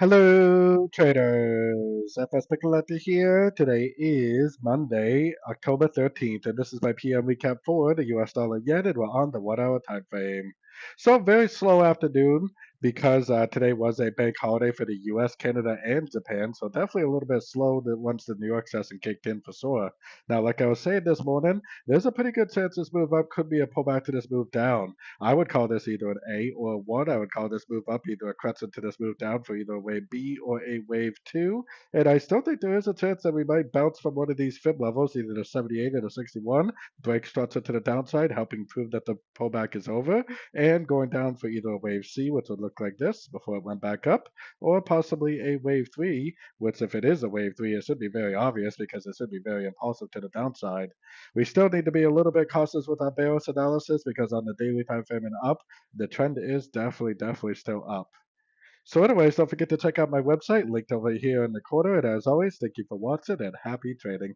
Hello, traders. FX Pip Collector here. Today is Monday, October 13th, and this is my PM recap for the US dollar yen, and we're on the 1 hour time frame. So, very slow afternoon because today was a bank holiday for the US, Canada, and Japan. So, definitely a little bit slow once the New York session kicked in for sure. Now, like I was saying this morning, there's a pretty good chance this move up could be a pullback to this move down. I would call this either an A or a 1. I would call this move up either a crescent to this move down for either a wave B or a wave 2. And I still think there is a chance that we might bounce from one of these fib levels, either the 78 or the 61, break structure to the downside, helping prove that the pullback is over, and going down for either a wave C, which would look like this before it went back up, or possibly a wave 3, which if it is a wave 3, it should be very obvious because it should be very impulsive to the downside. We still need to be a little bit cautious with our bearish analysis because on the daily time frame and up, the trend is definitely still up. So anyways, don't forget to check out my website linked over here in the corner. And as always, thank you for watching and happy trading.